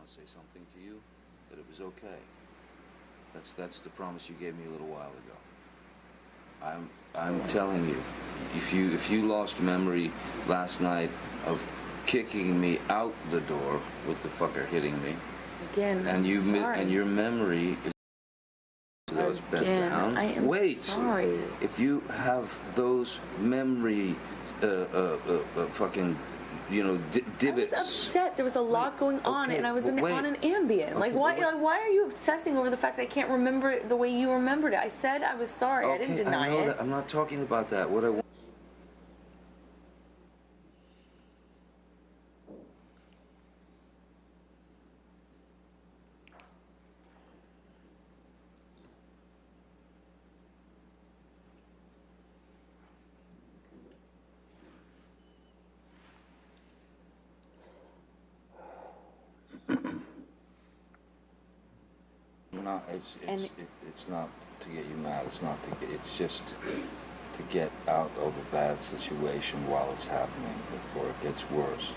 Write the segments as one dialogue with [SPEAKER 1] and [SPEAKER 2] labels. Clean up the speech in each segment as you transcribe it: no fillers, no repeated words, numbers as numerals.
[SPEAKER 1] to say something to you, that it was okay. That's the promise you gave me a little while ago. I'm telling you, if you lost memory last night of kicking me out the door with the fucker hitting me,
[SPEAKER 2] again,
[SPEAKER 1] and your memory is those bent down.
[SPEAKER 2] I am sorry.
[SPEAKER 1] If you have those memory, fucking, divots.
[SPEAKER 2] I was upset. There was a lot going on, and I was on an Ambien. Like, why are you obsessing over the fact that I can't remember it the way you remembered it? I said I was sorry. I didn't deny it.
[SPEAKER 1] I'm not talking about that. What I want. It's not to get you mad. It's just to get out of a bad situation while it's happening before it gets worse.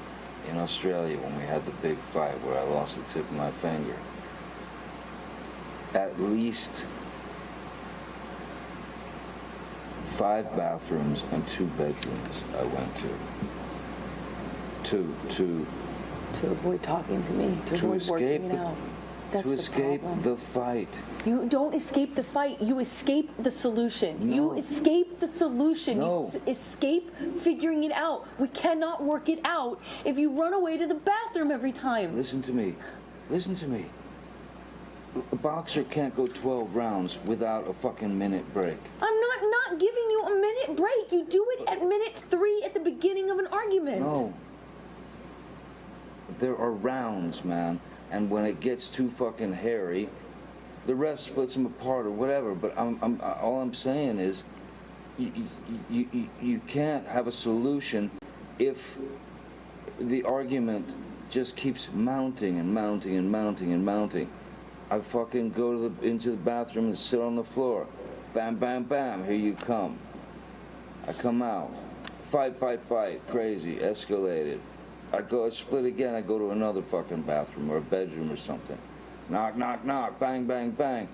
[SPEAKER 1] In Australia, when we had the big fight where I lost the tip of my finger, at least 5 bathrooms and 2 bedrooms I went to
[SPEAKER 2] avoid talking to me, to avoid working it out. That's
[SPEAKER 1] to escape the fight.
[SPEAKER 2] You don't escape the fight. You escape the solution.
[SPEAKER 1] No.
[SPEAKER 2] You escape the solution.
[SPEAKER 1] No.
[SPEAKER 2] You escape figuring it out. We cannot work it out if you run away to the bathroom every time.
[SPEAKER 1] Listen to me. Listen to me. A boxer can't go 12 rounds without a fucking minute break.
[SPEAKER 2] I'm not giving you a minute break. You do it at minute 3 at the beginning of an argument.
[SPEAKER 1] No. There are rounds, man. And when it gets too fucking hairy, the ref splits them apart or whatever. But all I'm saying is, you can't have a solution if the argument just keeps mounting and mounting and mounting and mounting. I fucking go into the bathroom and sit on the floor. Bam, bam, bam. Here you come. I come out. Fight, crazy, escalated. I split again, I go to another fucking bathroom or a bedroom or something. Knock, knock, knock, bang, bang, bang.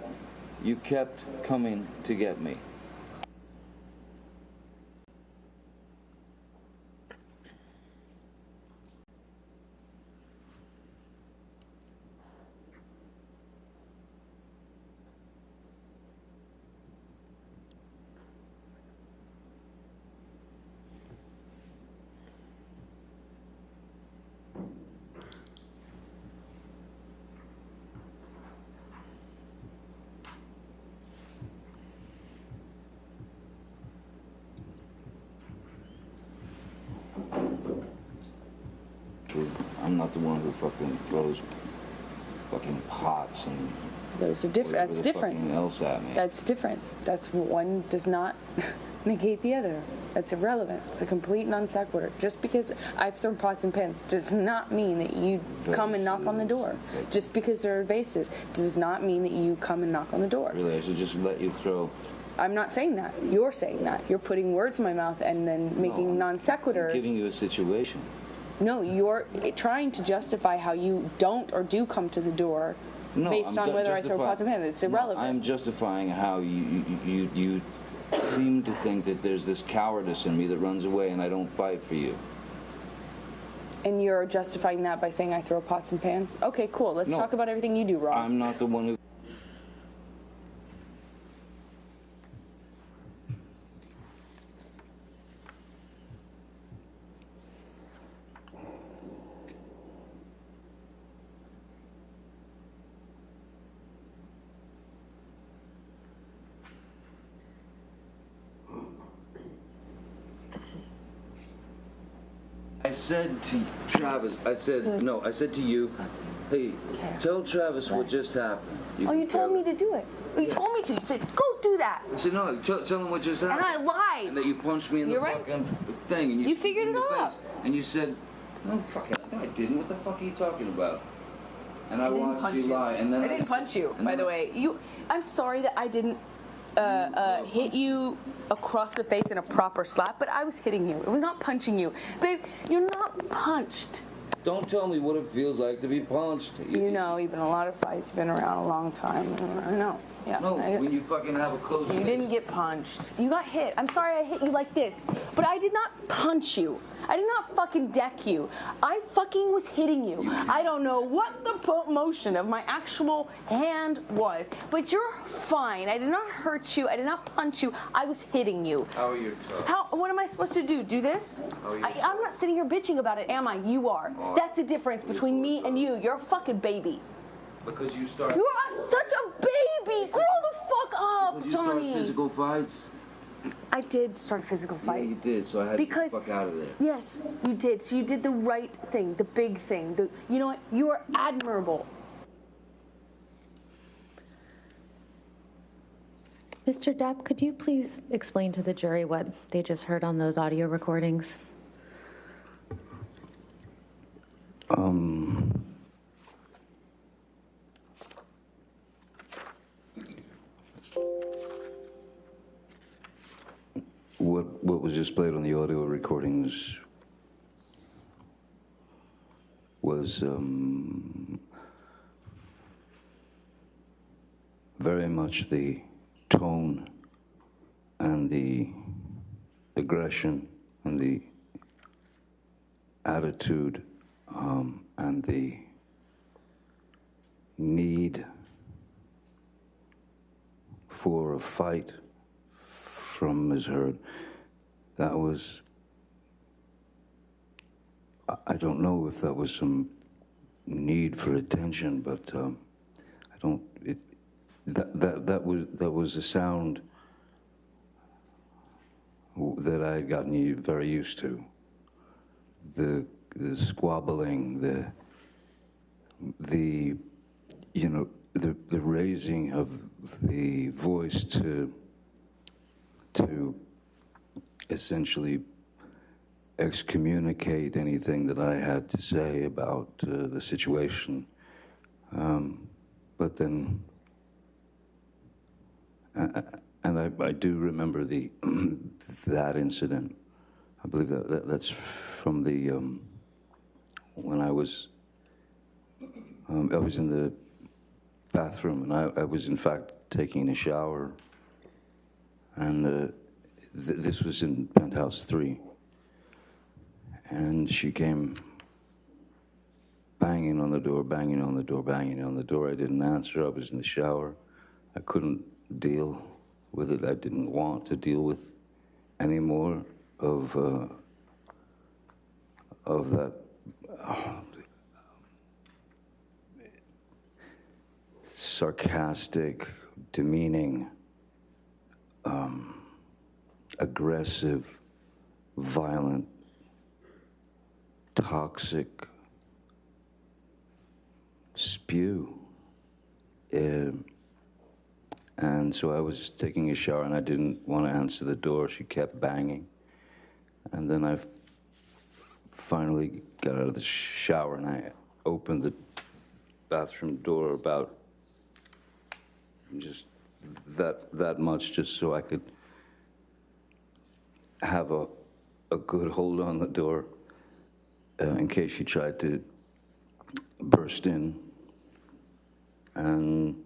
[SPEAKER 1] You kept coming to get me. I'm not the one who fucking throws fucking pots and
[SPEAKER 2] those are different. That's different.
[SPEAKER 1] Else at me.
[SPEAKER 2] That's different. That's one does not negate the other. That's irrelevant. It's a complete non sequitur. Just because I've thrown pots and pans does not mean that you come and knock on the door. Just because there are vases does not mean that you come and knock on the door.
[SPEAKER 1] Really, I should just let you throw.
[SPEAKER 2] I'm not saying that. You're saying that. You're putting words in my mouth and then making non sequiturs.
[SPEAKER 1] I'm giving you a situation.
[SPEAKER 2] No, you're trying to justify how you don't or do come to the door based on whether I throw pots and pans. It's irrelevant.
[SPEAKER 1] I'm justifying how you seem to think that there's this cowardice in me that runs away and I don't fight for you.
[SPEAKER 2] And you're justifying that by saying I throw pots and pans? Okay, cool. Let's talk about everything you do wrong.
[SPEAKER 1] I'm not the one who... I said to Travis, I said to you, hey, tell Travis what just happened.
[SPEAKER 2] You told me to do it. You told me to. You said, go do that.
[SPEAKER 1] I said, no, tell him what just happened.
[SPEAKER 2] And I lied.
[SPEAKER 1] And that you punched me in the fucking thing. And
[SPEAKER 2] you figured it out.
[SPEAKER 1] And you said, no, fuck it. No, I didn't. What the fuck are you talking about? And I watched you lie. And then
[SPEAKER 2] I didn't punch you, by the way. I'm sorry that I didn't hit you across the face in a proper slap, but I was hitting you. It was not punching you. Babe, you're not punched.
[SPEAKER 1] Don't tell me what it feels like to be punched.
[SPEAKER 2] You know, you've been in a lot of fights. You've been around a long time. I know. Yeah.
[SPEAKER 1] No, when you fucking have a close
[SPEAKER 2] You
[SPEAKER 1] fist.
[SPEAKER 2] didn't get punched. You got hit. I'm sorry I hit you like this, but I did not punch you. I did not fucking deck you. I fucking was hitting you. I don't know what the motion of my actual hand was, but you're fine. I did not hurt you. I did not punch you. I was hitting you.
[SPEAKER 1] How are your toes?
[SPEAKER 2] What am I supposed to do? Do this? I'm not sitting here bitching about it, am I? You are. That's the difference between me and you. You're a fucking baby.
[SPEAKER 1] Because you start.
[SPEAKER 2] You are such a baby. Grow the fuck up,
[SPEAKER 1] Because you
[SPEAKER 2] Johnny.
[SPEAKER 1] start physical fights.
[SPEAKER 2] I did start a physical fight.
[SPEAKER 1] Yeah, you did. So I had to get the fuck out of there.
[SPEAKER 2] Yes, you did. So you did the right thing, the big thing. You know what? You are admirable.
[SPEAKER 3] Mr. Depp, could you please explain to the jury what they just heard on those audio recordings?
[SPEAKER 4] What was just played on the audio recordings was very much the tone and the aggression and the attitude and the need for a fight from Ms. Heard. That was, I don't know if that was some need for attention, but that was a sound that I had gotten very used to. The squabbling, the raising of the voice to essentially excommunicate anything that I had to say about the situation. But then, and I do remember that incident. I believe that's from the when I was in the bathroom, and I was in fact taking a shower, and this was in penthouse 3, and she came banging on the door, banging on the door, banging on the door. I didn't answer. I was in the shower. I couldn't deal with it. I didn't want to deal with any more of that sarcastic, demeaning, aggressive, violent, toxic spew. And so I was taking a shower and I didn't want to answer the door. She kept banging. And then I finally got out of the shower and I opened the bathroom door about just that much, just so I could have a good hold on the door in case she tried to burst in. And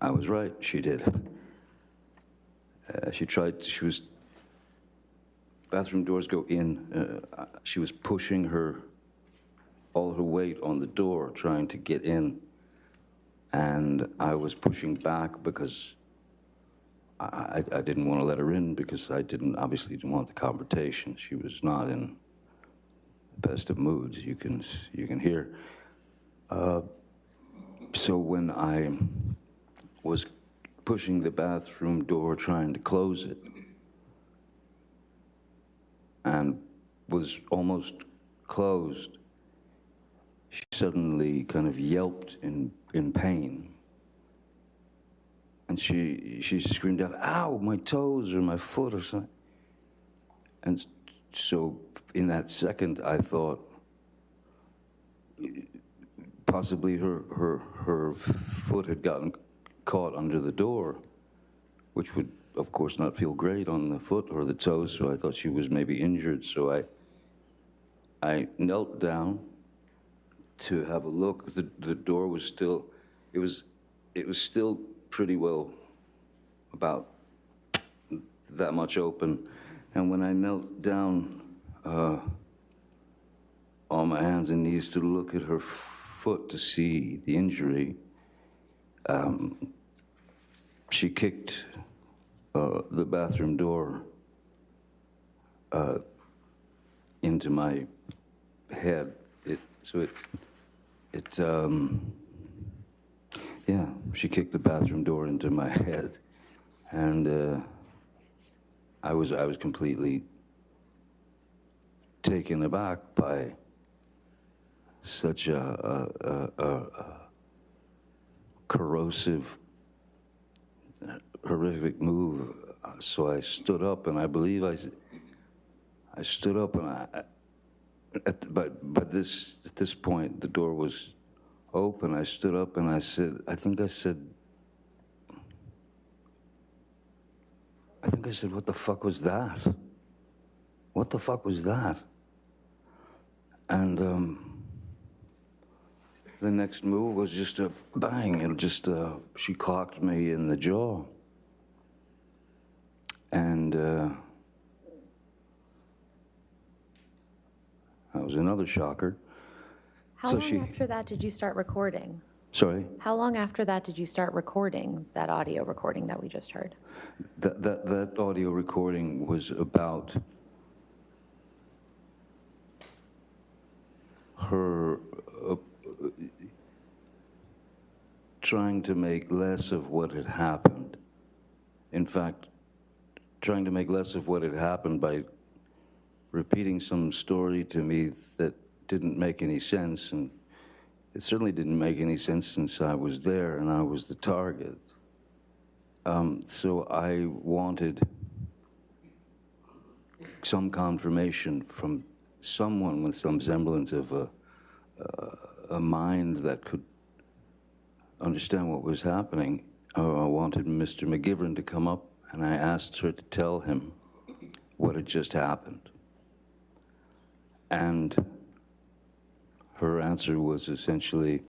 [SPEAKER 4] I was right, she did. Bathroom doors go in. She was pushing all her weight on the door, trying to get in. And I was pushing back because I didn't want to let her in, because I obviously didn't want the confrontation. She was not in the best of moods, you can hear. So when I was pushing the bathroom door, trying to close it, and was almost closed, she suddenly kind of yelped in pain. And she screamed out, "Ow, my toes or my foot or something." And so in that second, I thought possibly her foot had gotten caught under the door, which would, of course, not feel great on the foot or the toes, so I thought she was maybe injured. So I knelt down to have a look. The door was still, it was still pretty well about that much open. And when I knelt down on my hands and knees to look at her foot to see the injury, she kicked the bathroom door into my head. Yeah, she kicked the bathroom door into my head, and I was completely taken aback by such a corrosive, horrific move. So I stood up, and I believe I stood up, and at this point, the door was open. I stood up and I said, I think I said, what the fuck was that? What the fuck was that? And the next move was just a bang, and she clocked me in the jaw. And that was another shocker.
[SPEAKER 3] How long after that did you start recording?
[SPEAKER 4] Sorry?
[SPEAKER 3] How long after that did you start recording that audio recording that we just heard?
[SPEAKER 4] That audio recording was about her trying to make less of what had happened. In fact, trying to make less of what had happened by repeating some story to me that didn't make any sense, and it certainly didn't make any sense since I was there and I was the target. So I wanted some confirmation from someone with some semblance of a mind that could understand what was happening. I wanted Mr. McGivern to come up, and I asked her to tell him what had just happened. And her answer was essentially,